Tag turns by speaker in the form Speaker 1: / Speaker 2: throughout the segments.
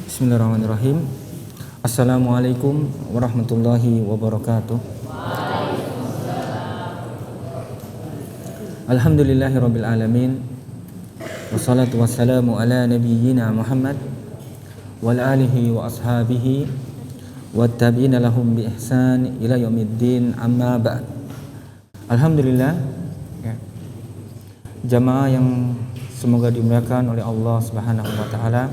Speaker 1: Bismillahirrahmanirrahim. Assalamualaikum warahmatullahi wabarakatuh. Alhamdulillahirabbil alamin. Wassalatu wassalamu ala nabiyyina Muhammad wal alihi wa ashabihi wattabi'ina lahum bi ihsan ila yaumiddin, amma ba'd. Alhamdulillah ya. Jamaah yang semoga dimuliakan oleh Allah Subhanahu wa taala.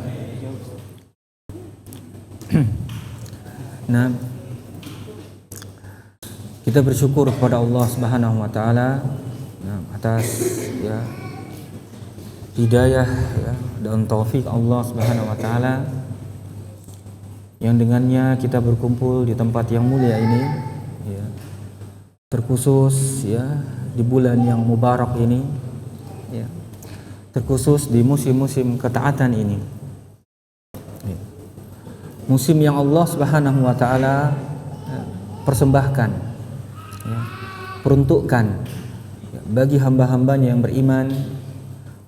Speaker 1: Nah, kita bersyukur kepada Allah Subhanahu wa taala atas ya hidayah ya, dan taufik Allah Subhanahu wa taala yang dengannya kita berkumpul di tempat yang mulia ini ya, terkhusus ya di bulan yang mubarak ini ya, terkhusus di musim-musim ketaatan ini ya. Musim yang Allah Subhanahu wa taala ya, persembahkan ya, peruntukkan ya, bagi hamba-hambanya yang beriman,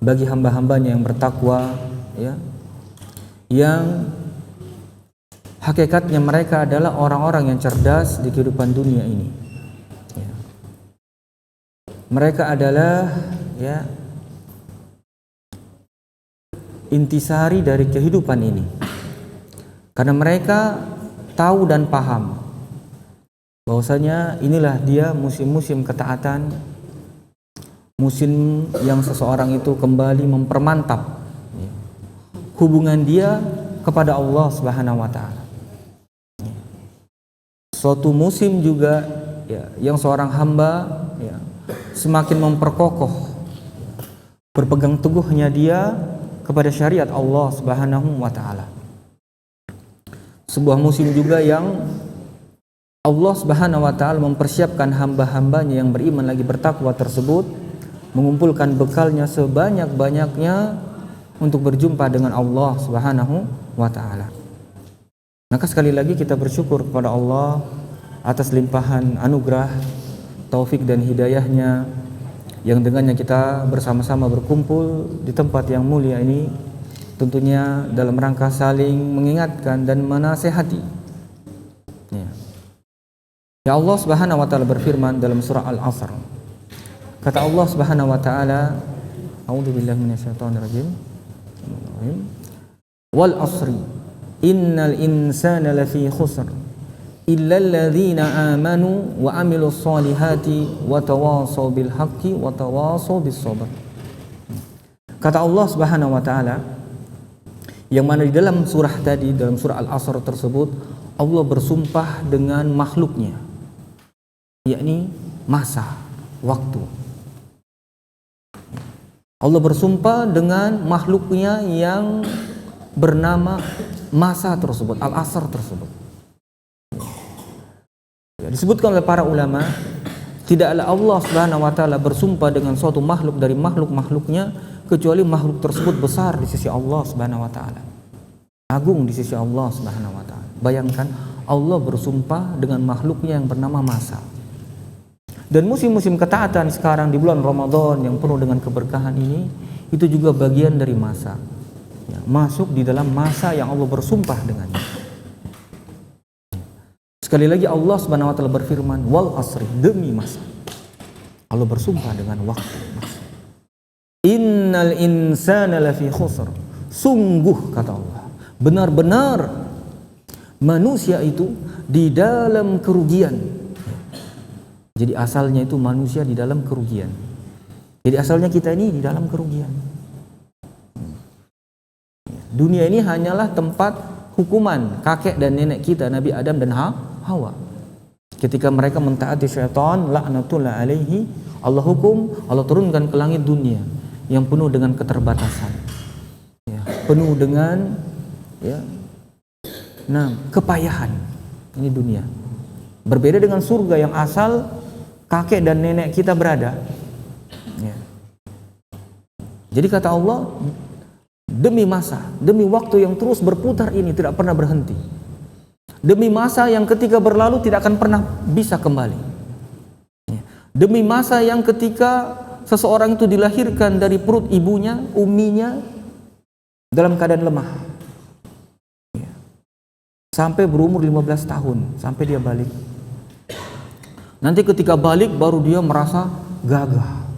Speaker 1: bagi hamba-hambanya yang bertakwa ya, yang hakikatnya mereka adalah orang-orang yang cerdas di kehidupan dunia ini ya. Mereka adalah ya intisari dari kehidupan ini, karena mereka tahu dan paham bahwasanya inilah dia musim-musim ketaatan, musim yang seseorang itu kembali mempermantap ya, hubungan dia kepada Allah Subhanahu wa taala. Suatu musim juga ya, yang seorang hamba ya, semakin memperkokoh berpegang teguhnya dia kepada syariat Allah Subhanahu wa taala. Sebuah musim juga yang Allah Subhanahu wa taala mempersiapkan hamba-hambanya yang beriman lagi bertakwa tersebut, mengumpulkan bekalnya sebanyak-banyaknya untuk berjumpa dengan Allah Subhanahu wa taala. Maka sekali lagi kita bersyukur kepada Allah atas limpahan anugerah, taufik dan hidayahnya yang dengannya kita bersama-sama berkumpul di tempat yang mulia ini, tentunya dalam rangka saling mengingatkan dan menasehati ya. Ya, Allah Subhanahu wa taala berfirman dalam surah Al-Asr. Kata Allah Subhanahu wa taala, a'udzubillahi minasyaitonir rajim. Wal asri innal insana lafi khusr illa alladzina amanu wa amilus solihati wa tawasaw bil haqqi wa tawasaw bis sabr. Kata Allah Subhanahu wa taala, yang mana di dalam surah tadi, dalam surah Al-Asr tersebut, Allah bersumpah dengan makhluknya, yakni masa, waktu. Allah bersumpah dengan makhluknya yang bernama masa tersebut, Al-Asr tersebut. Ya, disebutkan oleh para ulama, tidaklah Allah Subhanahu wa taala bersumpah dengan suatu makhluk dari makhluk-makhluknya kecuali makhluk tersebut besar di sisi Allah Subhanahu wa taala, agung di sisi Allah Subhanahu wa taala. Bayangkan Allah bersumpah dengan makhluknya yang bernama masa. Dan musim-musim ketaatan sekarang di bulan Ramadan yang penuh dengan keberkahan ini, itu juga bagian dari masa ya, masuk di dalam masa yang Allah bersumpah dengannya. Sekali lagi Allah Subhanahu wa taala berfirman, wal asri, demi masa. Allah bersumpah dengan waktu, masa. Innal insana lafi khusr, sungguh kata Allah, benar-benar manusia itu di dalam kerugian. Jadi asalnya itu manusia di dalam kerugian. Jadi asalnya kita ini di dalam kerugian. Dunia ini hanyalah tempat hukuman kakek dan nenek kita, Nabi Adam dan Hawa. Ketika mereka mentaati syaitan, laknatullah alaihi, Allah hukum, Allah turunkan ke langit dunia yang penuh dengan keterbatasan ya, penuh dengan ya, kepayahan. Ini dunia. Berbeda dengan surga yang asal kakek dan nenek kita berada ya. Jadi kata Allah, demi masa, demi waktu yang terus berputar ini tidak pernah berhenti, demi masa yang ketika berlalu tidak akan pernah bisa kembali ya. Demi masa yang ketika seseorang itu dilahirkan dari perut ibunya, umminya, dalam keadaan lemah. Ya. Sampai berumur 15 tahun, sampai dia balik. Nanti ketika balik baru dia merasa gagah,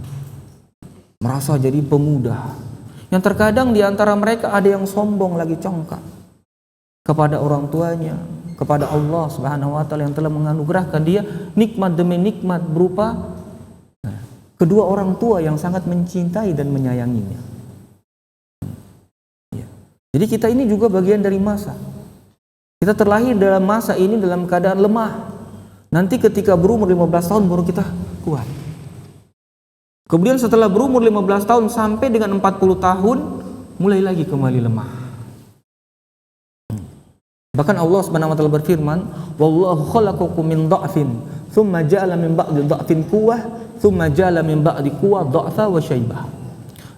Speaker 1: merasa jadi pemuda. Yang terkadang di antara mereka ada yang sombong lagi, congkak kepada orang tuanya, kepada Allah Subhanahu wa taala yang telah menganugerahkan dia nikmat demi nikmat berupa kedua orang tua yang sangat mencintai dan menyayanginya. Ya. Jadi kita ini juga bagian dari masa. Kita terlahir dalam masa ini dalam keadaan lemah. Nanti ketika berumur 15 tahun baru kita kuat. Kemudian setelah berumur 15 tahun sampai dengan 40 tahun mulai lagi kembali lemah. Bahkan Allah Subhanahu wa taala berfirman, "Wallahu khalaqakum min dha'fin, tsumma ja'ala min ba'di dha'fin quwwah, tsumma ja'ala min ba'di quwwah dha'fa wa syaibah."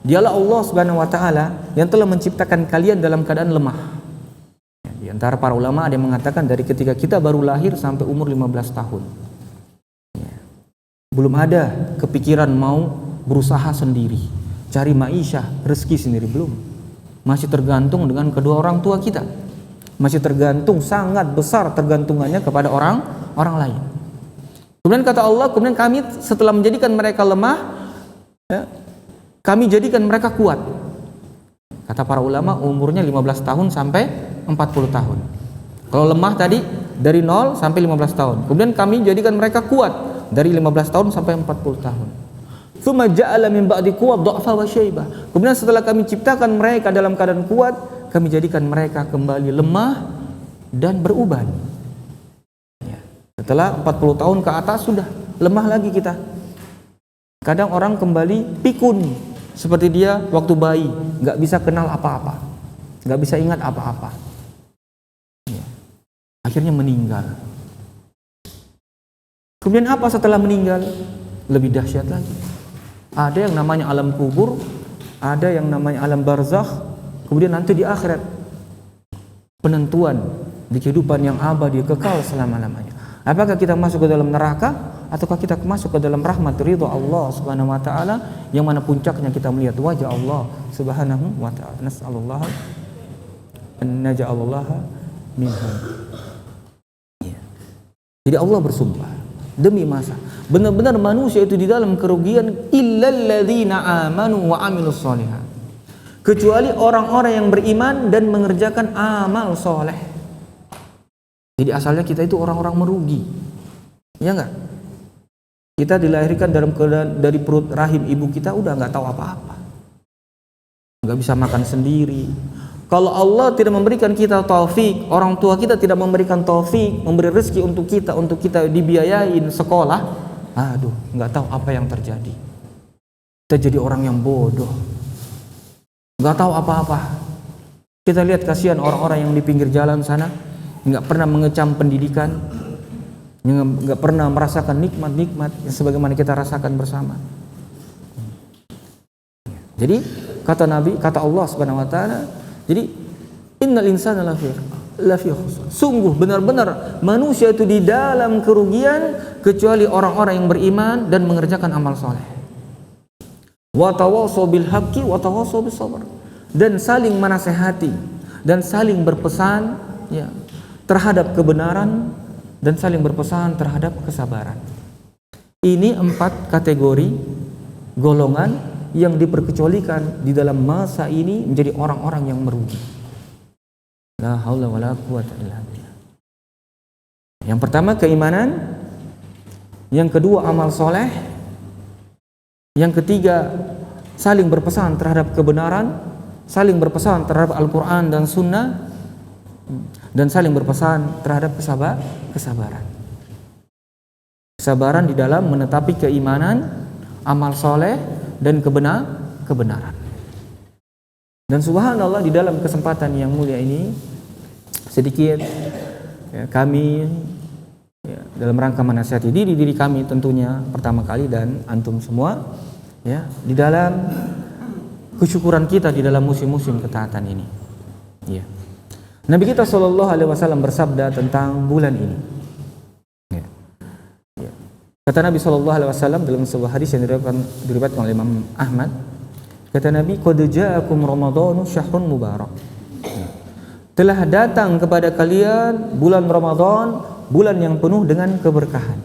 Speaker 1: Dialah Allah Subhanahu wa taala yang telah menciptakan kalian dalam keadaan lemah. Di antara para ulama ada yang mengatakan dari ketika kita baru lahir sampai umur 15 tahun. Belum ada kepikiran mau berusaha sendiri, cari ma'isyah, rezeki sendiri, belum. Masih tergantung dengan kedua orang tua kita. Masih tergantung, sangat besar tergantungannya kepada orang lain. Kemudian kata Allah, kemudian kami setelah menjadikan mereka lemah, ya, kami jadikan mereka kuat. Kata para ulama umurnya 15 tahun sampai 40 tahun. Kalau lemah tadi dari 0 sampai 15 tahun. Kemudian kami jadikan mereka kuat dari 15 tahun sampai 40 tahun. Tsumma ja'ala min ba'di quwwah dha'fa wa syaibah. Kemudian setelah kami ciptakan mereka dalam keadaan kuat, kami jadikan mereka kembali lemah dan beruban. Ya. Setelah 40 tahun ke atas sudah lemah lagi kita. Kadang orang kembali pikun seperti dia waktu bayi, nggak bisa kenal apa-apa, nggak bisa ingat apa-apa. Ya. Akhirnya meninggal. Kemudian apa setelah meninggal? Lebih dahsyat lagi. Ada yang namanya alam kubur, ada yang namanya alam barzakh, kemudian nanti di akhirat penentuan di kehidupan yang abadi kekal selama-lamanya. Apakah kita masuk ke dalam neraka ataukah kita masuk ke dalam rahmat ridha Allah Subhanahu wa taala yang mana puncaknya kita melihat wajah Allah Subhanahu wa taala. Nas'alullah an naj'alallaha minhum. Jadi Allah bersumpah demi masa benar-benar manusia itu di dalam kerugian illal ladzina amanu wa amilus sholihat, kecuali orang-orang yang beriman dan mengerjakan amal soleh. Jadi asalnya kita itu orang-orang merugi, ya enggak? Kita dilahirkan dalam keadaan dari perut rahim ibu kita udah nggak tahu apa-apa, nggak bisa makan sendiri. Kalau Allah tidak memberikan kita taufik, orang tua kita tidak memberikan taufik, memberi rezeki untuk kita dibiayain sekolah, aduh, nggak tahu apa yang terjadi. Kita jadi orang yang bodoh, nggak tahu apa-apa. Kita lihat kasihan orang-orang yang di pinggir jalan sana, nggak pernah mengecam pendidikan, nggak pernah merasakan nikmat-nikmat yang sebagaimana kita rasakan bersama. Jadi kata Nabi, kata Allah Subhanahu wa taala, jadi innal insana lafi khusr. Sungguh benar-benar manusia itu di dalam kerugian kecuali orang-orang yang beriman dan mengerjakan amal soleh. Wa tawassaw bil haqqi wa tawassaw bis sabr. Dan saling menasehati dan saling berpesan ya terhadap kebenaran dan saling berpesan terhadap kesabaran. Ini 4 kategori golongan yang diperkecualikan di dalam masa ini menjadi orang-orang yang merugi. La haula wala quwwata illa billah. Yang pertama keimanan, yang kedua amal soleh, yang ketiga saling berpesan terhadap kebenaran, saling berpesan terhadap Al-Quran dan Sunnah, dan saling berpesan terhadap kesabaran. Kesabaran di dalam menetapi keimanan, amal soleh, dan kebenaran. Dan subhanallah di dalam kesempatan yang mulia ini sedikit ya, kami ya, dalam rangka menasihati diri kami tentunya pertama kali dan antum semua ya di dalam kesyukuran kita di dalam musim-musim ketaatan ini. Ya. Nabi kita Shallallahu Alaihi Wasallam bersabda tentang bulan ini. Ya. Kata Nabi Shallallahu Alaihi Wasallam dalam sebuah hadis yang diriwayatkan oleh Imam Ahmad, Kata Nabi, qad ja'akum ramadhanu syahrun mubarak. Telah datang kepada kalian bulan Ramadan, bulan yang penuh dengan keberkahan.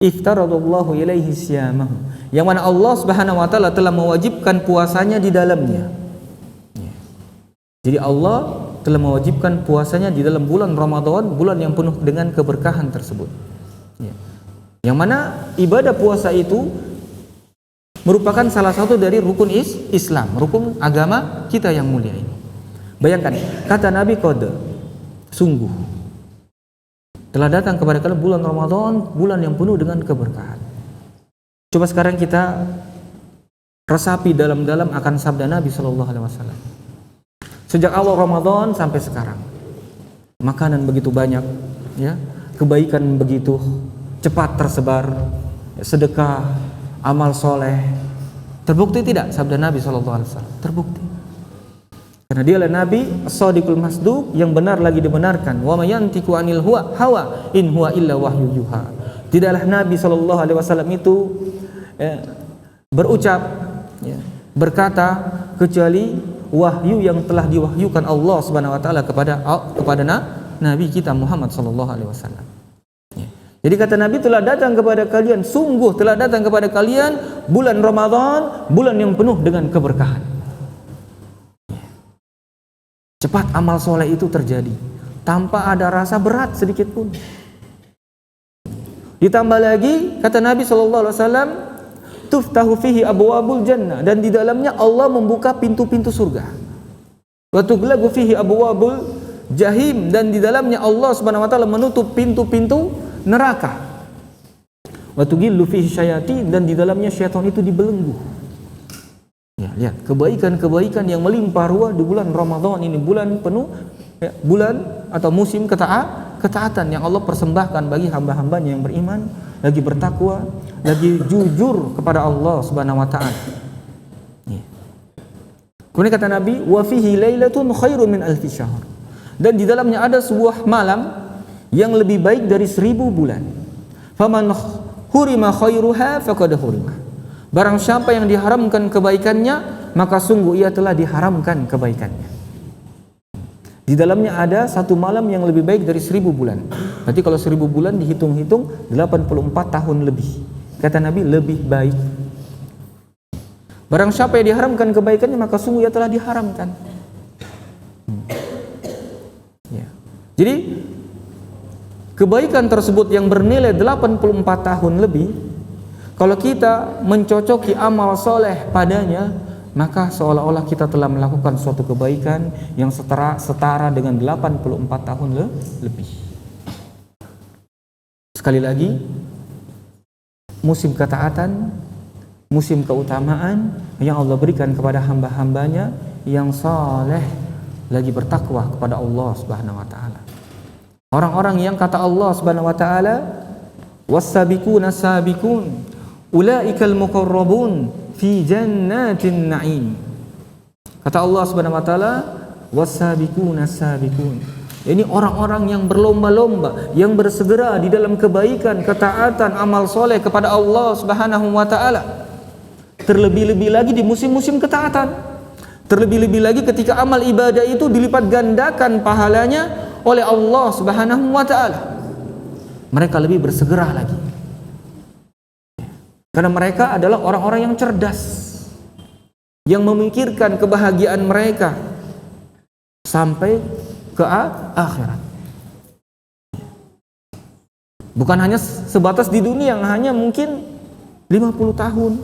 Speaker 1: Iftaradallahu ilaihi siyamahu, yang mana Allah Subhanahu wa taala telah mewajibkan puasanya di dalamnya. Jadi Allah telah mewajibkan puasanya di dalam bulan Ramadan, bulan yang penuh dengan keberkahan tersebut. Yang mana ibadah puasa itu merupakan salah satu dari rukun Islam, rukun agama kita yang mulia ini. Bayangkan, kata Nabi, qad, sungguh telah datang kepada kalian bulan Ramadan, bulan yang penuh dengan keberkahan. Coba sekarang kita resapi dalam-dalam akan sabda Nabi sallallahu alaihi wasallam. Sejak awal Ramadan sampai sekarang, makanan begitu banyak, ya, kebaikan begitu cepat tersebar, sedekah, amal soleh. Terbukti tidak sabda Nabi SAW? Terbukti. Karena dia adalah Nabi as-sadiqul masduq, yang benar lagi dibenarkan. Wa may yantiqu anil hawa in huwa illa wahyu yuha. Tidaklah Nabi SAW itu berucap, ya, berkata kecuali wahyu yang telah diwahyukan Allah Subhanahu wa taala kepada Nabi kita Muhammad sallallahu alaihi wasallam. Jadi kata Nabi, telah datang kepada kalian, sungguh telah datang kepada kalian bulan Ramadan, bulan yang penuh dengan keberkahan. Cepat amal soleh itu terjadi tanpa ada rasa berat sedikit pun. Ditambah lagi kata Nabi SAW, tuftahu fihi abwabul jannah, dan di dalamnya Allah membuka pintu-pintu surga. Wa tughlaqu fihi abwabul jahim, dan di dalamnya Allah Subhanahu wa taala menutup pintu-pintu neraka. Wa tughillu fihi syayatin, dan di dalamnya syaitan itu dibelenggu. Ya, lihat kebaikan-kebaikan yang melimpah ruah di bulan Ramadan ini, bulan penuh, ya, bulan atau musim ketaatan yang Allah persembahkan bagi hamba-hambanya yang beriman, lagi bertakwa, lagi jujur kepada Allah Subhanahu wa taala. Ya. Kemudian kata Nabi, wa fihi lailatun khairun min alfi syahr, dan di dalamnya ada sebuah malam yang lebih baik dari 1000 bulan. Faman hurima khairuha faqad hurima. Barang siapa yang diharamkan kebaikannya, maka sungguh ia telah diharamkan kebaikannya. Di dalamnya ada satu malam yang lebih baik dari 1000 bulan. Berarti kalau 1000 bulan dihitung-hitung 84 tahun lebih. Kata Nabi, lebih baik. Barang siapa yang diharamkan kebaikannya, maka sungguh ia telah diharamkan. Ya. Jadi kebaikan tersebut yang bernilai 84 tahun lebih, kalau kita mencocoki amal soleh padanya, maka seolah-olah kita telah melakukan suatu kebaikan yang setara dengan 84 tahun lebih. Sekali lagi, musim ketaatan, musim keutamaan yang Allah berikan kepada hamba-hambanya yang soleh, lagi bertakwa kepada Allah Subhanahu wa taala. Orang-orang yang kata Allah Subhanahu wa taala, was-sabiquna sabiqun ulaikal muqarrabun fi jannatin na'im. Kata Allah Subhanahu wa taala, was-sabiquna sabiqun. Ini orang-orang yang berlomba-lomba, yang bersegera di dalam kebaikan, ketaatan, amal soleh kepada Allah Subhanahu wa taala. Terlebih-lebih lagi di musim-musim ketaatan. Terlebih-lebih lagi ketika amal ibadah itu dilipat gandakan pahalanya oleh Allah Subhanahu wa taala. Mereka lebih bersegera lagi. Karena mereka adalah orang-orang yang cerdas, yang memikirkan kebahagiaan mereka sampai ke akhirat. Bukan hanya sebatas di dunia yang hanya mungkin 50 tahun.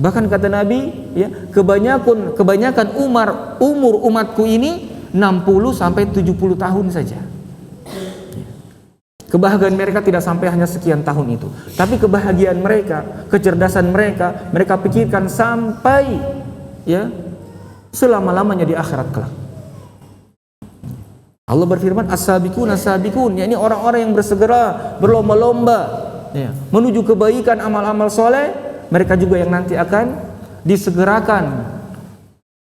Speaker 1: Bahkan kata Nabi, ya, kebanyakan umur umatku ini 60 sampai 70 tahun saja. Kebahagiaan mereka tidak sampai hanya sekian tahun itu, tapi kebahagiaan mereka, kecerdasan mereka, mereka pikirkan sampai, ya, selama-lamanya di akhirat kelak. Allah berfirman, as-sabiqun as-sabiqun, yakni orang-orang yang bersegera, berlomba-lomba, ya, menuju kebaikan, amal-amal soleh. Mereka juga yang nanti akan disegerakan,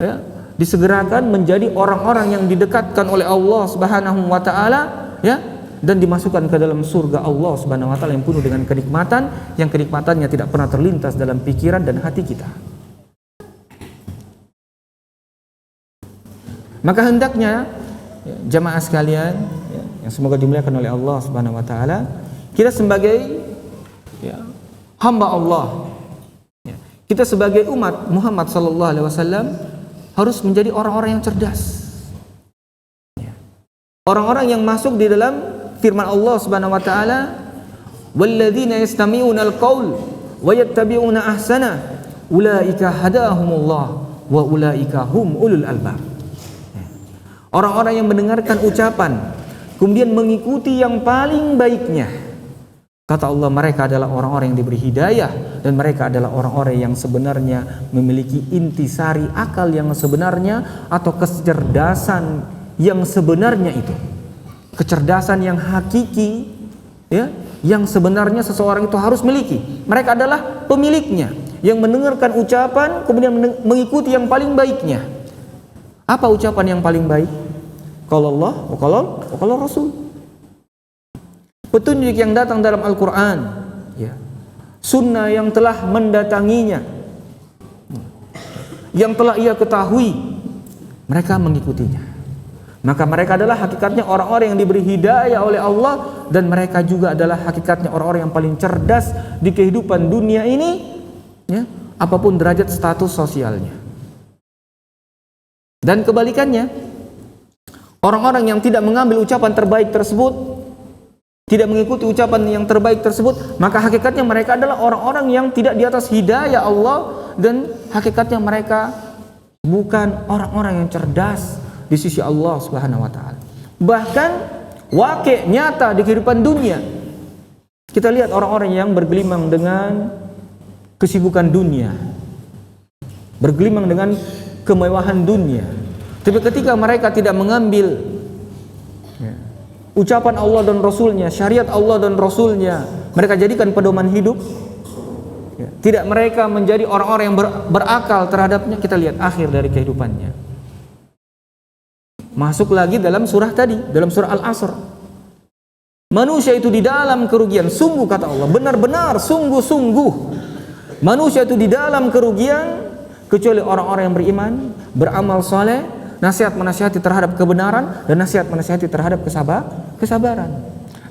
Speaker 1: ya, disegerakan menjadi orang-orang yang didekatkan oleh Allah Subhanahu wa taala, ya, dan dimasukkan ke dalam surga Allah Subhanahu wa taala yang penuh dengan kenikmatan, yang kenikmatannya tidak pernah terlintas dalam pikiran dan hati kita. Maka hendaknya jamaah sekalian yang semoga dimuliakan oleh Allah Subhanahu wa taala, kita sebagai hamba Allah, kita sebagai umat Muhammad sallallahu alaihi wasallam harus menjadi orang-orang yang cerdas. Orang-orang yang masuk di dalam firman Allah Subhanahu wa taala, "Walladzina yastami'una al-qaul wa yattabi'una ahsana, ulaika hadahumullah wa ulaika hum ulul albab." Orang-orang yang mendengarkan ucapan kemudian mengikuti yang paling baiknya. Kata Allah, mereka adalah orang-orang yang diberi hidayah dan mereka adalah orang-orang yang sebenarnya memiliki intisari akal yang sebenarnya atau kecerdasan yang sebenarnya itu. Kecerdasan yang hakiki, yang sebenarnya seseorang itu harus miliki. Mereka adalah pemiliknya yang mendengarkan ucapan kemudian mengikuti yang paling baiknya. Apa ucapan yang paling baik? Qala Allah wa qala Rasul. Petunjuk yang datang dalam Al-Quran, sunnah yang telah mendatanginya, yang telah ia ketahui, mereka mengikutinya. Maka mereka adalah hakikatnya orang-orang yang diberi hidayah oleh Allah, dan mereka juga adalah hakikatnya orang-orang yang paling cerdas di kehidupan dunia ini, apapun derajat status sosialnya. Dan kebalikannya, orang-orang yang tidak mengambil ucapan terbaik tersebut, tidak mengikuti ucapan yang terbaik tersebut, maka hakikatnya mereka adalah orang-orang yang tidak di atas hidayah Allah, dan hakikatnya mereka bukan orang-orang yang cerdas di sisi Allah Subhanahu wa taala. Bahkan waqi' nyata di kehidupan dunia, kita lihat orang-orang yang bergelimang dengan kesibukan dunia, bergelimang dengan kemewahan dunia. Tapi ketika mereka tidak mengambil ucapan Allah dan Rasulnya, syariat Allah dan Rasulnya, mereka jadikan pedoman hidup, tidak mereka menjadi orang-orang yang berakal terhadapnya, kita lihat akhir dari kehidupannya. Masuk lagi dalam surah tadi, dalam surah Al-Asr. Manusia itu di dalam kerugian, sungguh kata Allah, benar-benar sungguh-sungguh manusia itu di dalam kerugian kecuali orang-orang yang beriman, beramal saleh, nasihat menasihati terhadap kebenaran, dan nasihat menasihati terhadap kesabaran.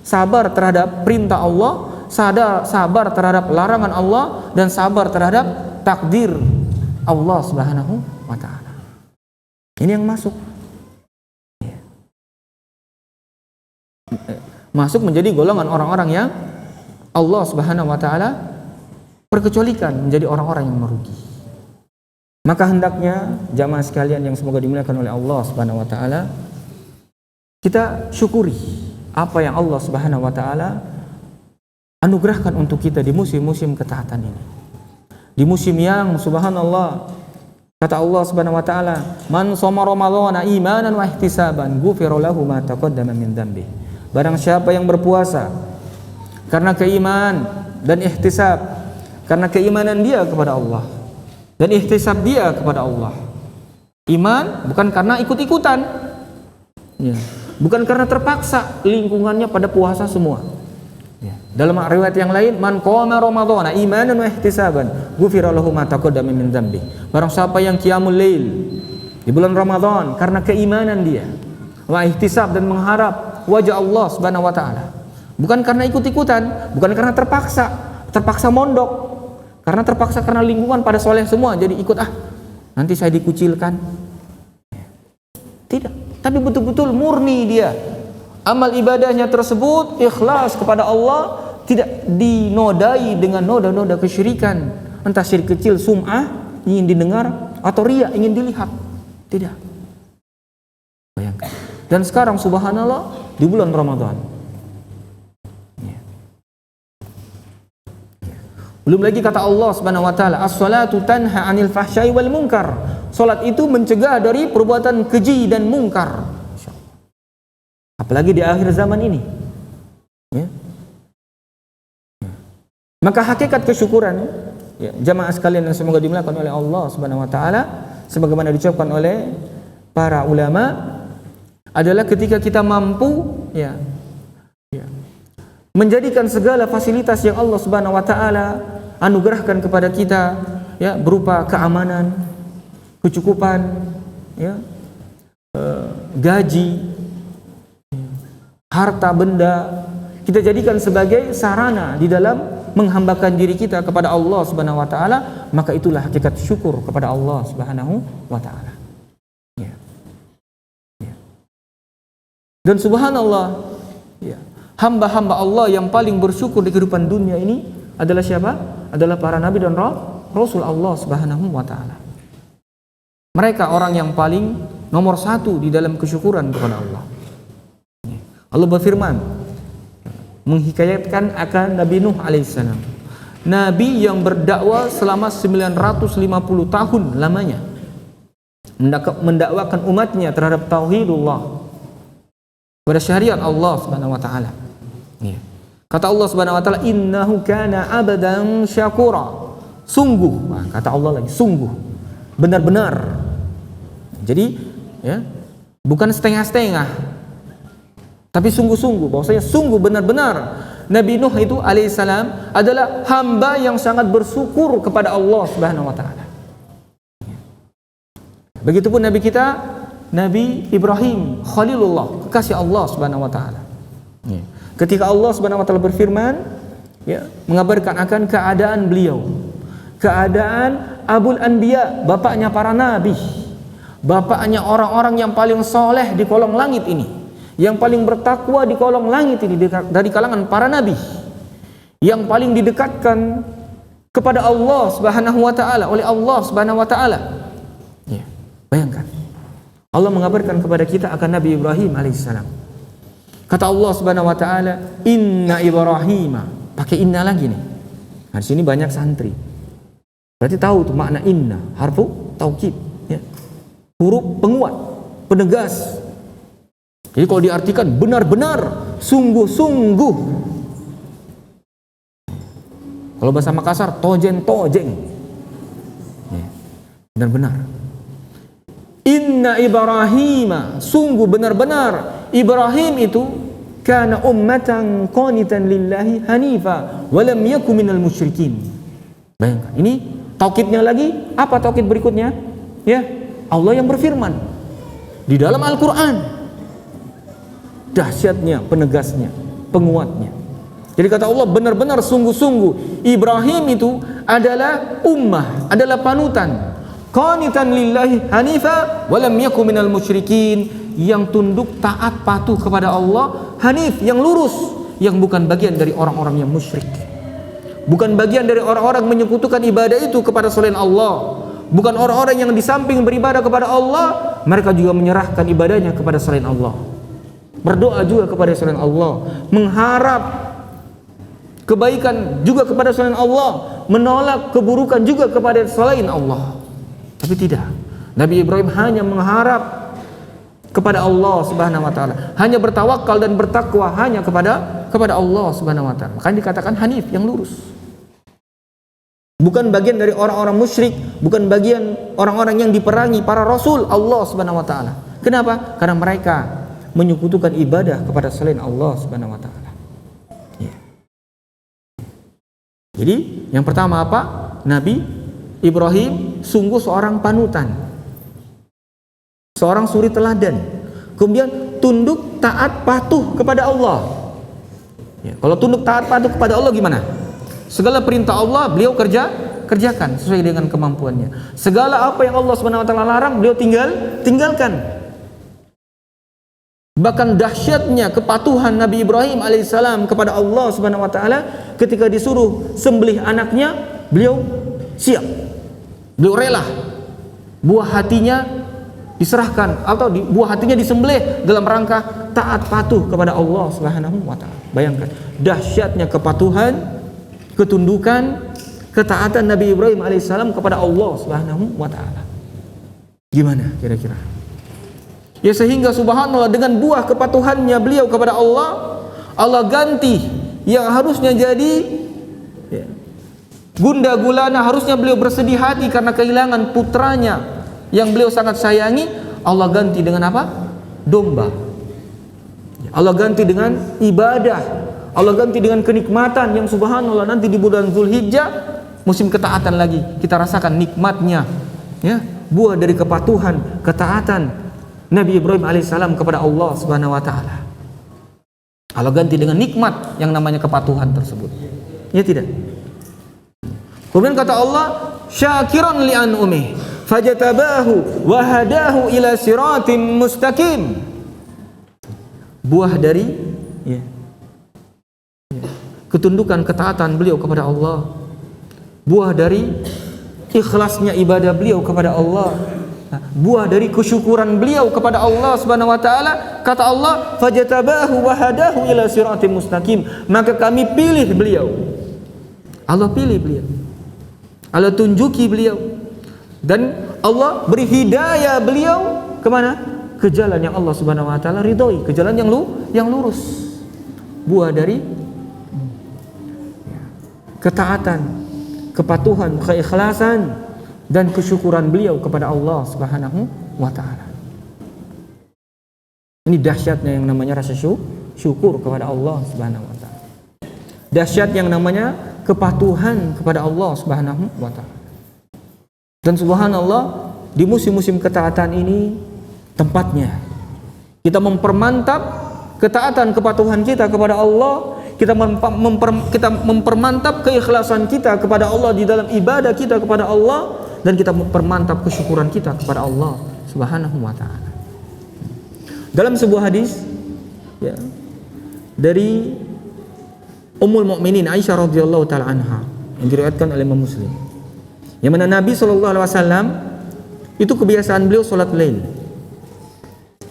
Speaker 1: Sabar terhadap perintah Allah, sabar terhadap larangan Allah, dan sabar terhadap takdir Allah Subhanahu wa taala. Ini yang masuk menjadi golongan orang-orang yang Allah Subhanahu wa taala perkecualikan menjadi orang-orang yang merugi. Maka hendaknya jamaah sekalian yang semoga dimuliakan oleh Allah Subhanahu wa taala, kita syukuri apa yang Allah Subhanahu wa taala anugerahkan untuk kita di musim-musim ketaatan ini. Di musim yang subhanallah, kata Allah Subhanahu wa taala, "Man shoma ramadhana imanan wa ihtisaban, ghufira lahu ma taqaddama min dzambi." Barang siapa yang berpuasa karena keimanan dan ihtisab, karena keimanan dia kepada Allah dan ihtisab dia kepada Allah. Iman bukan karena ikut-ikutan, bukan karena terpaksa lingkungannya pada puasa semua. Dalam riwayat yang lain, man qama ramadhana imanan wa ihtisaban, ghufira lahu ma taqaddama min dzambi. Barang siapa yang qiyamul lail di bulan Ramadan karena keimanan dia, wa ihtisab dan mengharap wajah Allah Subhanahu wa taala. Bukan karena ikut-ikutan, bukan karena terpaksa mondok, karena terpaksa karena lingkungan pada soleh semua, jadi ikut nanti saya dikucilkan. Tidak, tapi betul-betul murni dia. Amal ibadahnya tersebut ikhlas kepada Allah, tidak dinodai dengan noda-noda kesyirikan, entah syirik kecil, sum'ah, ingin didengar, atau riya, ingin dilihat. Tidak. Bayangkan. Dan sekarang subhanallah di bulan Ramadan, belum lagi kata Allah Subhanahu wa taala, as-salatu tanha 'anil fahsya'i wal munkar. Salat itu mencegah dari perbuatan keji dan mungkar. Apalagi di akhir zaman ini. Maka hakikat kesyukuran, jamaah sekalian yang semoga dimuliakan oleh Allah Subhanahu wa taala, sebagaimana diucapkan oleh para ulama, adalah ketika kita mampu menjadikan segala fasilitas yang Allah Subhanahu wa taala anugerahkan kepada kita, ya, berupa keamanan, kecukupan, ya, gaji, harta benda, kita jadikan sebagai sarana di dalam menghambakan diri kita kepada Allah Subhanahu wa taala, maka itulah hakikat syukur kepada Allah Subhanahu wa taala. Ya. Ya. Dan subhanallah, ya, hamba-hamba Allah yang paling bersyukur di kehidupan dunia ini adalah siapa? Adalah para nabi dan rasul Allah Subhanahu wa taala. Mereka orang yang paling nomor satu di dalam kesyukuran kepada Allah. Allah berfirman menghikayatkan akan Nabi Nuh alaihissalam, nabi yang berdakwah selama 950 tahun lamanya, mendakwakan umatnya terhadap tauhidullah, pada syariat Allah Subhanahu wa taala. Kata Allah Subhanahu wa taala, innahu kana abdan syakura. Sungguh, kata Allah lagi, sungguh, benar-benar. Jadi, ya, bukan setengah-setengah, tapi sungguh-sungguh, bahwasanya sungguh benar-benar Nabi Nuh itu alaihissalam adalah hamba yang sangat bersyukur kepada Allah Subhanahu wa taala. Begitupun Nabi kita, Nabi Ibrahim Khalilullah, kekasih Allah Subhanahu wa taala. Ketika Allah Subhanahu wa taala berfirman, ya, mengabarkan akan keadaan beliau, keadaan Abul Anbiya, bapaknya para nabi, bapaknya orang-orang yang paling soleh di kolong langit ini, yang paling bertakwa di kolong langit ini dari kalangan para nabi, yang paling didekatkan kepada Allah Subhanahu wa taala oleh Allah Subhanahu wa taala. Ya, bayangkan. Allah mengabarkan kepada kita akan Nabi Ibrahim alaihissalam. Kata Allah Subhanahu wa taala, inna Ibrahim, pakai inna lagi nih. Nah, di sini banyak santri. Berarti tahu tuh makna inna, harfu taukid, ya. Huruf penguat, penegas. Jadi kalau diartikan benar-benar, sungguh-sungguh. Kalau bahasa Makassar, tojeng-tojeng. Benar-benar. Inna Ibrahim, sungguh benar-benar Ibrahim itu kana ummatan qanitan lillahi hanifa wa lam yakun minal musyrikin. Bayangkan, ini taukidnya lagi. Apa taukid berikutnya? Ya, Allah yang berfirman di dalam Al-Qur'an. Dahsyatnya, penegasnya, penguatnya. Jadi kata Allah, benar-benar sungguh-sungguh Ibrahim itu adalah ummah, adalah panutan, qanitan lillahi hanifa wa lam yakun minal musyrikin, yang tunduk taat patuh kepada Allah, hanif, yang lurus, yang bukan bagian dari orang-orang yang musyrik, bukan bagian dari orang-orang menyekutukan ibadah itu kepada selain Allah, bukan orang-orang yang di samping beribadah kepada Allah mereka juga menyerahkan ibadahnya kepada selain Allah, berdoa juga kepada selain Allah, mengharap kebaikan juga kepada selain Allah, menolak keburukan juga kepada selain Allah. Tapi tidak, Nabi Ibrahim hanya mengharap kepada Allah Subhanahu wa taala, hanya bertawakal dan bertakwa hanya kepada Allah Subhanahu wa taala. Makanya dikatakan hanif, yang lurus. Bukan bagian dari orang-orang musyrik, bukan bagian orang-orang yang diperangi para rasul Allah Subhanahu wa taala. Kenapa? Karena mereka menyekutukan ibadah kepada selain Allah Subhanahu wa taala. Ya. Jadi, yang pertama apa? Nabi Ibrahim sungguh seorang panutan, seorang suri teladan. Kemudian tunduk taat patuh kepada Allah. Ya, kalau tunduk taat patuh kepada Allah gimana? Segala perintah Allah beliau kerjakan sesuai dengan kemampuannya. Segala apa yang Allah Subhanahu wa taala larang beliau tinggalkan. Bahkan dahsyatnya kepatuhan Nabi Ibrahim alaihissalam kepada Allah Subhanahu wa taala, ketika disuruh sembelih anaknya, beliau siap. Beliau rela. Buah hatinya diserahkan atau buah hatinya disembelih dalam rangka taat patuh kepada Allah Subhanahu wa taala. Bayangkan dahsyatnya kepatuhan, ketundukan, ketaatan Nabi Ibrahim alaihissalam kepada Allah Subhanahu wa taala. Gimana kira-kira? Ya, sehingga subhanallah dengan buah kepatuhannya beliau kepada Allah, Allah ganti yang harusnya jadi gunda gulana, harusnya beliau bersedih hati karena kehilangan putranya yang beliau sangat sayangi, Allah ganti dengan apa? Domba. Allah ganti dengan ibadah, Allah ganti dengan kenikmatan yang subhanallah, nanti di bulan Zulhijjah musim ketaatan lagi kita rasakan nikmatnya, ya, buah dari kepatuhan, ketaatan Nabi Ibrahim alaihissalam kepada Allah Subhanahu wa taala. Allah ganti dengan nikmat yang namanya kepatuhan tersebut. Ya tidak? Kemudian kata Allah, syakiran li an'umih fajatabahu wa hadahu ila siratim mustaqim. Buah dari ketundukan ketaatan beliau kepada Allah, buah dari ikhlasnya ibadah beliau kepada Allah, buah dari kesyukuran beliau kepada Allah Subhanahu wa taala. Kata Allah, fajatabahu wa hadahu ila siratim mustaqim, maka kami pilih beliau. Allah pilih beliau, Allah tunjuki beliau, dan Allah beri hidayah beliau kemana? Ke jalan yang Allah Subhanahu wa taala ridhoi, ke jalan yang lurus. Buah dari ketaatan, kepatuhan, keikhlasan dan kesyukuran beliau kepada Allah Subhanahu wa taala. Ini dahsyatnya yang namanya rasa syukur kepada Allah Subhanahu wa taala. Dahsyat yang namanya kepatuhan kepada Allah Subhanahu wa taala. Dan subhanallah, di musim-musim ketaatan ini tempatnya kita mempermantap ketaatan kepatuhan kita kepada Allah, kita mempermantap keikhlasan kita kepada Allah di dalam ibadah kita kepada Allah, dan kita mempermantap kesyukuran kita kepada Allah Subhanahu wa taala. Dalam sebuah hadis, ya, dari Ummul Mukminin Aisyah radhiyallahu taala anha yang diriwayatkan oleh Imam Muslim, yang mana Nabi sallallahu alaihi wasallam itu kebiasaan beliau salat lail.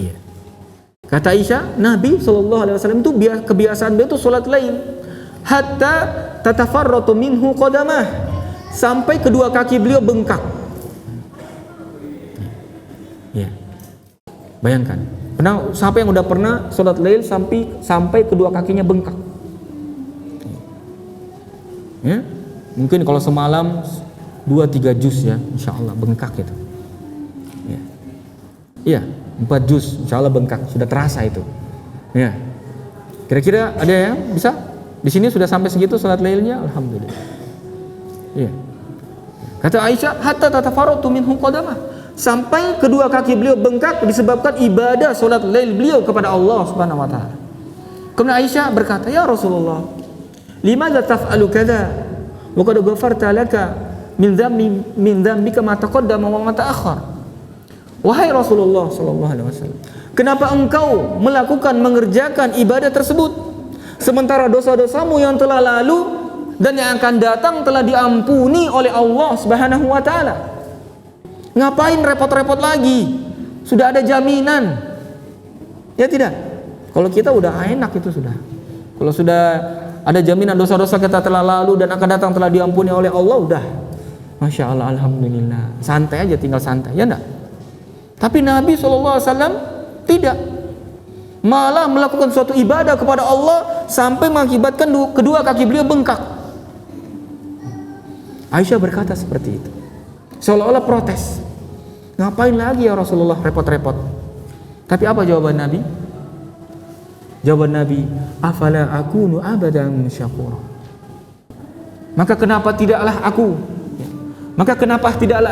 Speaker 1: Ya. Kata Aisyah, Nabi sallallahu alaihi wasallam itu kebiasaan beliau itu salat lail hatta tatafarratu minhu qadamah, sampai kedua kaki beliau bengkak. Ya. Bayangkan, siapa yang udah pernah salat lail sampai kedua kakinya bengkak? Ya, mungkin kalau semalam 2-3 juz ya, insya Allah bengkak itu. Ya, iya, 4 juz, insya Allah bengkak, sudah terasa itu. Ya, kira-kira ada yang bisa? Di sini sudah sampai segitu salat lailnya, alhamdulillah. Iya. Kata Aisyah, hatta tatafarratu minhu qadamah, sampai kedua kaki beliau bengkak disebabkan ibadah salat lail beliau kepada Allah Subhanahu wa taala. Kemudian Aisyah berkata, "Ya Rasulullah, limadza taf'alu kadza wa qad ghafarta laka min dzambika ma taqaddama wa ma ta'akhkhar?" Wahai Rasulullah sallallahu alaihi wasallam, kenapa engkau mengerjakan ibadah tersebut sementara dosa-dosamu yang telah lalu dan yang akan datang telah diampuni oleh Allah Subhanahu wa taala? Ngapain repot-repot lagi? Sudah ada jaminan. Ya tidak? Kalau kita udah enak itu sudah. Kalau sudah ada jaminan dosa-dosa kita telah lalu dan akan datang telah diampuni oleh Allah, udah, masya Allah, alhamdulillah, santai aja, tinggal santai, ya enggak? Tapi Nabi SAW tidak, malah melakukan suatu ibadah kepada Allah sampai mengakibatkan kedua kaki beliau bengkak. Aisyah berkata seperti itu, seolah-olah protes, ngapain lagi ya Rasulullah repot-repot? Tapi apa jawaban Nabi? Jawaban Nabi, afala akunu abadan syakura. Maka kenapa tidaklah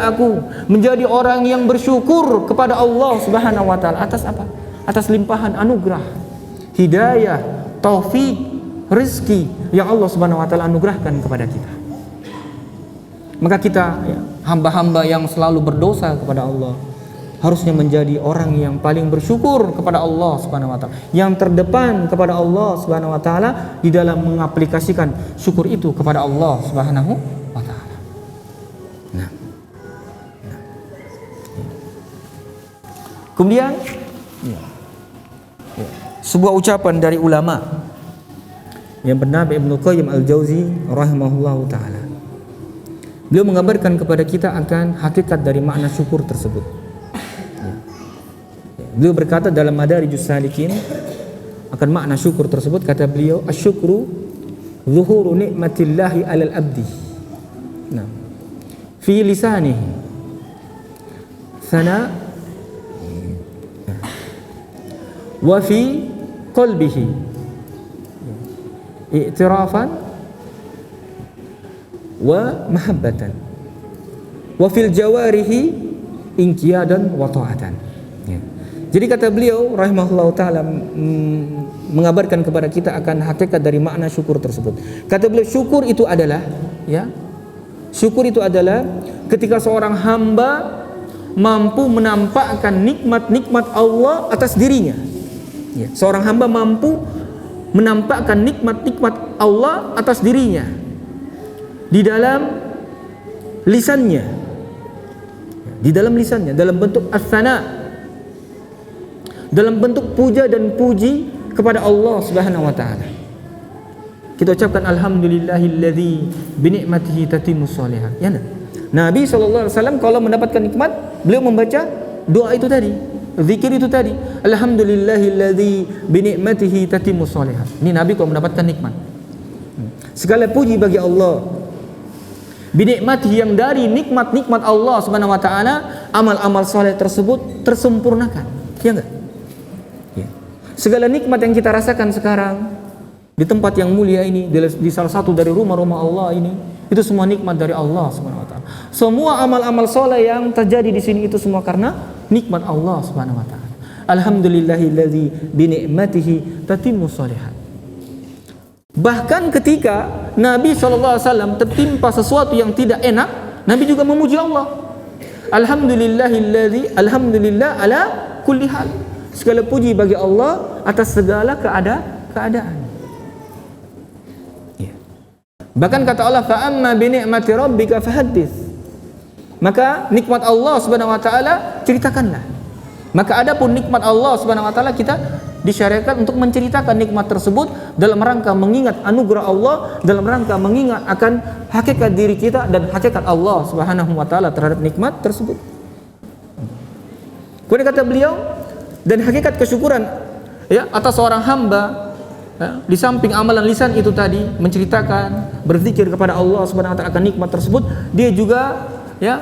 Speaker 1: aku menjadi orang yang bersyukur kepada Allah Subhanahu wa taala atas apa? Atas limpahan anugerah, hidayah, taufik, rezeki yang Allah Subhanahu wa taala anugerahkan kepada kita. Maka kita, ya, hamba-hamba yang selalu berdosa kepada Allah, harusnya menjadi orang yang paling bersyukur kepada Allah Subhanahu wa taala, yang terdepan kepada Allah Subhanahu wa taala di dalam mengaplikasikan syukur itu kepada Allah Subhanahu wa taala. Nah. Kemudian sebuah ucapan dari ulama yang bernama Ibnu Qayyim Al-Jauzi rahimahullahu taala. Beliau mengabarkan kepada kita akan hakikat dari makna syukur tersebut. Beliau berkata dalam Madarijus Salikin akan makna syukur tersebut, kata beliau, asyukru zuhuru nikmatillahi alal abdi, nah, fi lisanihi sana wa fi qalbihi i'tirafan wa mahabbatan wa fil jawarihi inqiyadan wa ta'atan. Ya. Jadi kata beliau rahimahullah taala mengabarkan kepada kita akan hakikat dari makna syukur tersebut. Kata beliau, syukur itu adalah, ya, syukur itu adalah ketika seorang hamba mampu menampakkan nikmat-nikmat Allah atas dirinya. Ya, seorang hamba mampu menampakkan nikmat-nikmat Allah atas dirinya di dalam lisannya, dalam bentuk as-sana, dalam bentuk puja dan puji kepada Allah Subhanahu wa taala. Kita ucapkan alhamdulillahilladzi bi ni'matihi tatimmus shalihat. Ya, Nabi SAW kalau mendapatkan nikmat, beliau membaca doa itu tadi, zikir itu tadi, alhamdulillahilladzi bi ni'matihi tatimmus shalihat. Ini Nabi kalau mendapatkan nikmat. Segala puji bagi Allah. Bi ni'matihi, yang dari nikmat-nikmat Allah Subhanahu wa taala, amal-amal saleh tersebut tersempurnakan. Ya enggak? Ya. Segala nikmat yang kita rasakan sekarang di tempat yang mulia ini, di salah satu dari rumah-rumah Allah ini, itu semua nikmat dari Allah Subhanahu wa taala. Semua amal-amal soleh yang terjadi di sini itu semua karena nikmat Allah Subhanahu wa taala. Alhamdulillahilladzi bi ni'matihi tatimmus shalihat. Bahkan ketika Nabi SAW tertimpa sesuatu yang tidak enak, Nabi juga memuji Allah. Alhamdulillah ala kulli hal. Segala puji bagi Allah atas segala keadaan. Bahkan kata Allah, fa amma bi ni'mati rabbika fahaddits. Maka nikmat Allah Subhanahu wa taala ceritakanlah. Maka adapun nikmat Allah Subhanahu wa taala, kita disyariatkan untuk menceritakan nikmat tersebut dalam rangka mengingat anugerah Allah, dalam rangka mengingat akan hakikat diri kita dan hakikat Allah Subhanahu wa taala terhadap nikmat tersebut. Kemudian kata beliau, dan hakikat kesyukuran, ya, atas seorang hamba, ya, di samping amalan lisan itu tadi menceritakan, berzikir kepada Allah Subhanahu wa taala akan nikmat tersebut, dia juga, ya,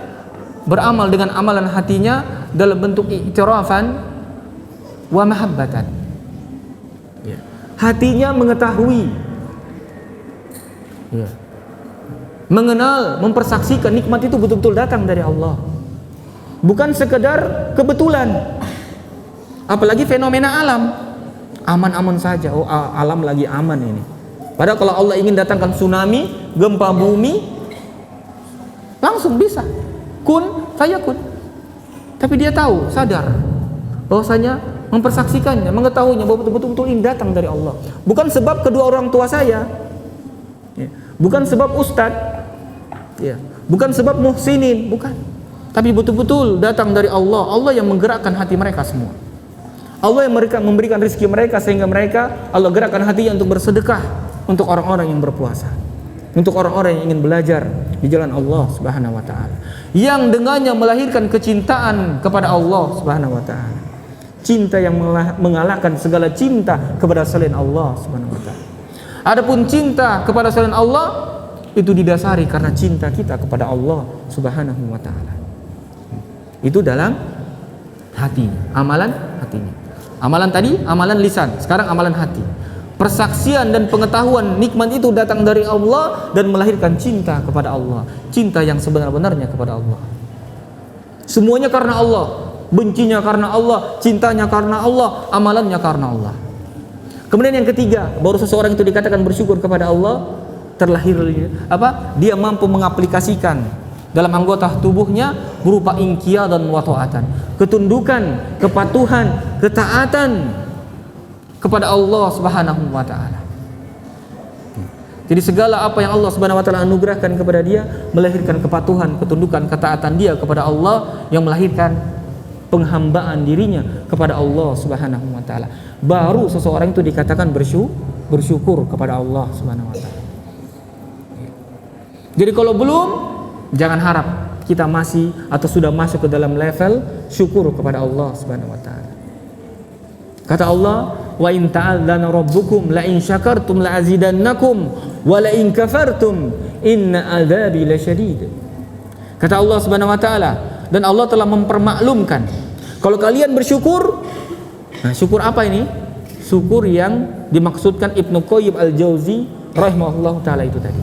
Speaker 1: beramal dengan amalan hatinya dalam bentuk i'tirafan wa mahabbatan. Ya. Hatinya mengetahui, ya, mengenal, mempersaksikan nikmat itu betul-betul datang dari Allah, bukan sekedar kebetulan. Apalagi fenomena alam, aman-aman saja, oh alam lagi aman ini. Padahal kalau Allah ingin datangkan tsunami, gempa bumi, langsung bisa, kun fayakun. Tapi dia tahu, sadar bahwasanya, mempersaksikannya, mengetahuinya bahwa betul-betul ini datang dari Allah. Bukan sebab kedua orang tua saya, ya, bukan sebab ustadz, ya, bukan sebab muhsinin, bukan. Tapi betul-betul datang dari Allah. Allah yang menggerakkan hati mereka semua. Allah yang memberikan rezeki mereka sehingga mereka, Allah gerakkan hatinya untuk bersedekah, untuk orang-orang yang berpuasa, untuk orang-orang yang ingin belajar di jalan Allah Subhanahu wa taala, yang dengannya melahirkan kecintaan kepada Allah Subhanahu wa taala. Cinta yang mengalahkan segala cinta kepada selain Allah Subhanahu wa taala. Adapun cinta kepada selain Allah itu didasari karena cinta kita kepada Allah Subhanahu wa taala. Itu dalam hatinya, amalan hatinya. Amalan tadi, amalan lisan, sekarang amalan hati. Persaksian dan pengetahuan nikmat itu datang dari Allah dan melahirkan cinta kepada Allah, cinta yang sebenar-benarnya kepada Allah. Semuanya karena Allah, bencinya karena Allah, cintanya karena Allah, amalannya karena Allah. Kemudian yang ketiga, baru seseorang itu dikatakan bersyukur kepada Allah, terlahir apa? Dia mampu mengaplikasikan dalam anggota tubuhnya berupa inqiyad dan wa ta'atan, ketundukan, kepatuhan, ketaatan kepada Allah Subhanahu wa taala. Jadi segala apa yang Allah Subhanahu wa taala anugerahkan kepada dia melahirkan kepatuhan, ketundukan, ketaatan dia kepada Allah, yang melahirkan penghambaan dirinya kepada Allah Subhanahu wa taala. Baru seseorang itu dikatakan bersyukur kepada Allah Subhanahu wa taala. Jadi kalau belum, jangan harap kita masih atau sudah masuk ke dalam level syukur kepada Allah Subhanahu wa taala. Kata Allah, wa in ta'adzana rabbukum la in syakartum la azidannakum wa la in kafartum inna adzabi lasyadid. Kata Allah Subhanahu wa taala, dan Allah telah mempermaklumkan kalau kalian bersyukur. Nah, syukur apa ini? Syukur yang dimaksudkan Ibnu Qayyim al-Jauzi rahimahullah taala itu tadi.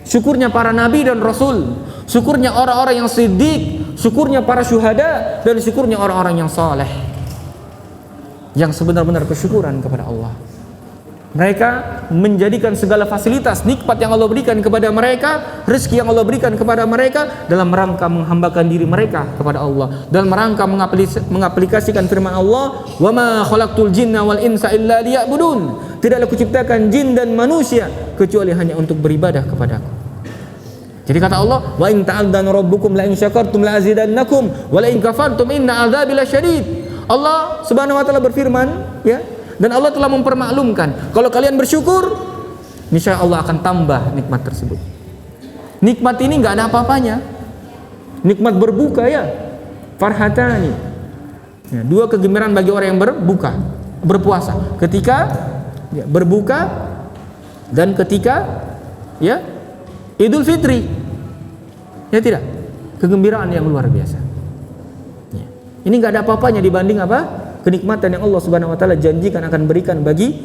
Speaker 1: Syukurnya para nabi dan rasul, syukurnya orang-orang yang siddiq, syukurnya para syuhada, dan syukurnya orang-orang yang saleh, yang sebenar-benar kesyukuran kepada Allah. Mereka menjadikan segala fasilitas, nikmat yang Allah berikan kepada mereka, rezeki yang Allah berikan kepada mereka dalam rangka menghambakan diri mereka kepada Allah, dalam rangka mengaplikasikan firman Allah, "Wa ma khalaqtul jinna wal insa illa liya'budun." Tidaklah kuciptakan jin dan manusia kecuali hanya untuk beribadah kepadaku. Jadi kata Allah, "Wa in ta'adzana rabbukum la in syakartum la azidannakum wa la in kafartum inna 'adzabi lasyadid." Allah Subhanahu wa taala berfirman, ya, dan Allah telah mempermaklumkan, kalau kalian bersyukur, niscaya Allah akan tambah nikmat tersebut. Nikmat ini nggak ada apa-apanya. Nikmat berbuka, ya, farhatani, ya, dua kegembiraan bagi orang yang berpuasa. Ketika ya, berbuka dan ketika ya Idul Fitri, ya tidak, kegembiraan yang luar biasa. Ya. Ini nggak ada apa-apanya dibanding apa? Kenikmatan yang Allah Subhanahu wa taala janjikan akan berikan bagi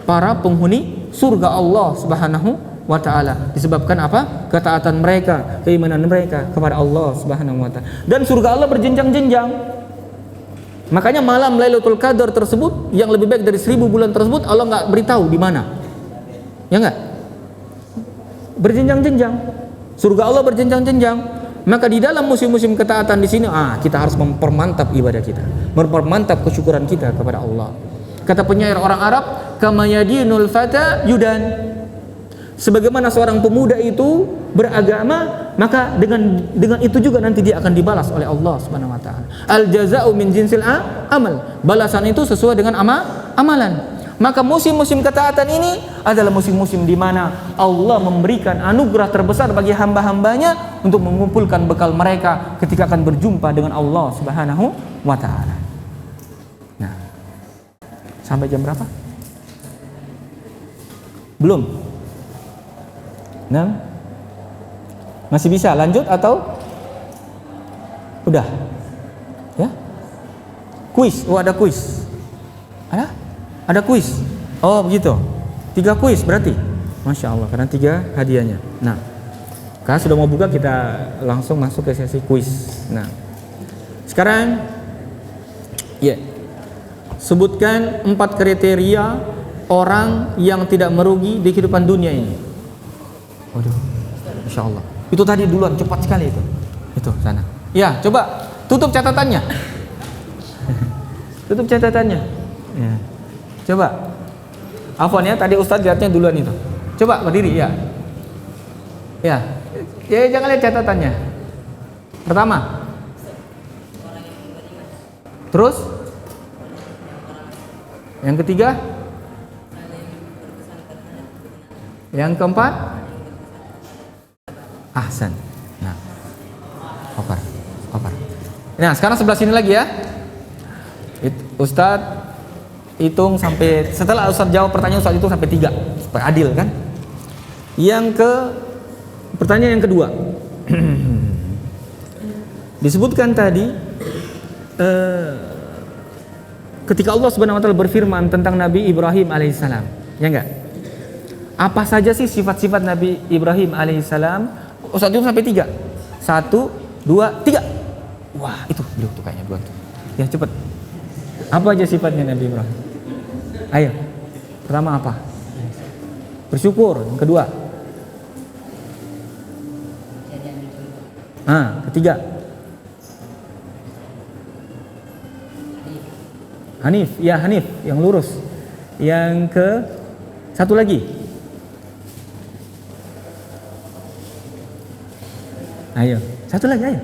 Speaker 1: para penghuni surga Allah Subhanahu wa taala, disebabkan apa? Ketaatan mereka, keimanan mereka kepada Allah Subhanahu wa taala. Dan surga Allah berjenjang-jenjang. Makanya malam Lailatul Qadar tersebut yang lebih baik dari 1000 bulan tersebut Allah nggak beritahu di mana. Ya enggak? Berjenjang-jenjang. Surga Allah berjenjang-jenjang. Maka di dalam musim-musim ketaatan di sini, kita harus mempermantap ibadah kita, mempermantap kesyukuran kita kepada Allah. Kata penyair orang Arab, kama yadinul fata yudan. Sebagaimana seorang pemuda itu beragama, maka dengan itu juga nanti dia akan dibalas oleh Allah Subhanahu wa taala. Al jazaa'u min jinsil amal. Balasan itu sesuai dengan amalan. Maka musim-musim ketaatan ini adalah musim-musim di mana Allah memberikan anugerah terbesar bagi hamba-hambanya untuk mengumpulkan bekal mereka ketika akan berjumpa dengan Allah Subhanahu wa taala. Nah, sampai jam berapa? Belum? Nah, masih bisa lanjut atau udah? Ya? Kuis, ada kuis. Ada kuis. Oh begitu. 3 kuis berarti. Masya Allah, karena 3 hadiahnya. Nah, karena sudah mau buka, kita langsung masuk ke sesi kuis. Nah, sekarang ya, sebutkan 4 kriteria orang yang tidak merugi di kehidupan dunia ini. Waduh, Masya Allah. Itu tadi duluan, cepat sekali itu. Itu sana. Ya, coba tutup catatannya. Tutup catatannya. Ya. Coba. Afwan ya, tadi Ustadz lihatnya duluan itu. Coba berdiri, ya. Ya. Ya, jangan lihat catatannya. Pertama. Terus? Yang ketiga? Yang keempat? Ahsan. Nah. Kopar. Nah, sekarang sebelah sini lagi ya. Ustadz hitung sampai, setelah Ustadz jawab pertanyaan Ustadz itu sampai 3 supaya adil kan. Pertanyaan yang kedua. Disebutkan tadi ketika Allah Subhanahu wa taala berfirman tentang Nabi Ibrahim alaihissalam, ya enggak? Apa saja sih sifat-sifat Nabi Ibrahim alaihissalam? Ustadz itu sampai 3. 1, 2, 3. Wah, itu beliau tuh kayaknya duluan tuh. Ya cepet. Apa aja sifatnya Nabi Ibrahim? Ayo. Pertama apa? Bersyukur. Yang kedua? Ketiga? Hanif. Ya, Hanif, yang lurus. Yang ke satu lagi. Ayo, satu lagi, ayo.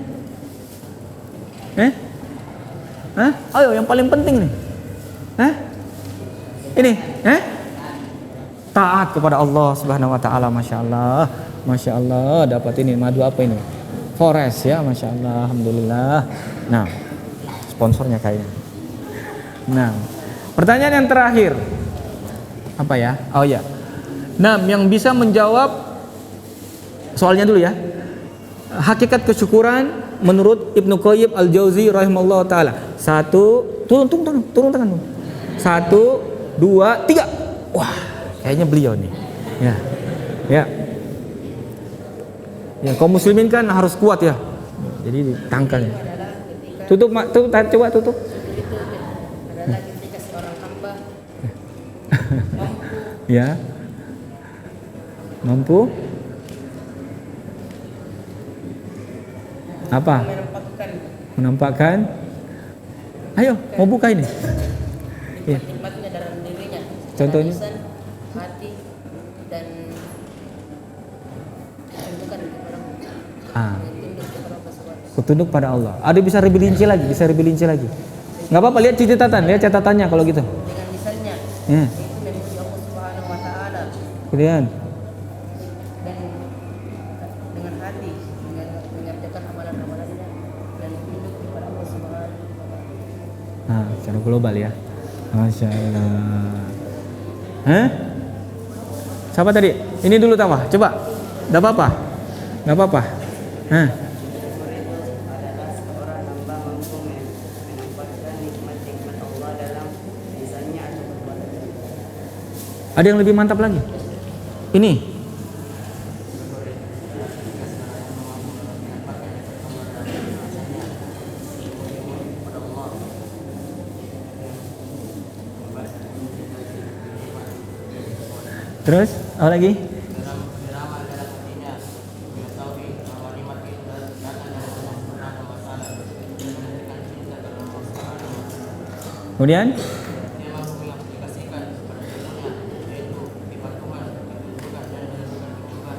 Speaker 1: Ayo, yang paling penting nih. Ini, taat kepada Allah Subhanahu wa taala. Masya Allah. Masya Allah, dapat ini madu apa ini? Forest ya, Masya Allah, alhamdulillah. Nah, sponsornya kayaknya. Nah, pertanyaan yang terakhir. Apa ya? Oh ya. Nah, yang bisa menjawab soalnya dulu ya. Hakikat kesyukuran menurut Ibnu Qayyim Al-Jauzi rahimahullah taala. 1, turun tangan. 1, 2, 3. Wah, kayaknya beliau nih. Ya. Ya. Ya, kaum muslimin kan harus kuat ya. Jadi ditangkal ya. Tutup, coba tutup.
Speaker 2: Itu adalah ketika seorang hamba
Speaker 1: Ya. Mampu apa? Menampakkan. Ayo, mau buka ini. Ya.
Speaker 2: nikmatnya dalam dirinya.
Speaker 1: Contohnya?
Speaker 2: Lisan, hati, dan tundukkan kepada
Speaker 1: Tunduk pada Allah. Ada bisa lebih rinci lagi, Nggak apa-apa, lihat catatannya kalau gitu.
Speaker 2: dengan lisannya.
Speaker 1: Ya.
Speaker 2: Itu memuji Allah Subhanahu wa taala.
Speaker 1: Kemudian
Speaker 2: Dan dengan hati mengerjakan amalan-amalannya dan tunduk kepada Allah Subhanahu wa taala.
Speaker 1: secara global ya. Masya Allah. Hah? Siapa tadi? Ini dulu tawa. Coba. Enggak apa-apa. Enggak apa-apa. Hah?
Speaker 2: Adalah seorang hamba mampu menempatkan nikmat-nikmat Allah dalam lisannya atau perbuatannya.
Speaker 1: Ada yang lebih mantap lagi? Ini. Terus, apa lagi? Kemudian?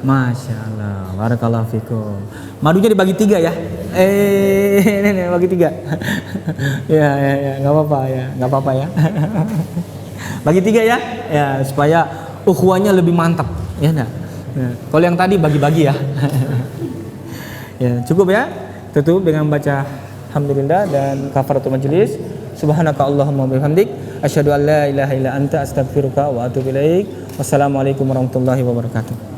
Speaker 1: Masya Allah, barakallahu fikum. Madunya dibagi 3 ya. Ini bagi 3. Ya, nggak apa-apa ya. Bagi 3 ya, ya supaya ukhuwahnya lebih mantap, ya enggak? Nah, kalau yang tadi bagi-bagi ya. Ya, cukup ya. Tutup dengan baca alhamdulillah dan kafaratul majelis. Subhanaka Allahumma bihamdik asyhadu an la ilaha illa anta astaghfiruka wa atubu ilaik. Wassalamualaikum warahmatullahi wabarakatuh.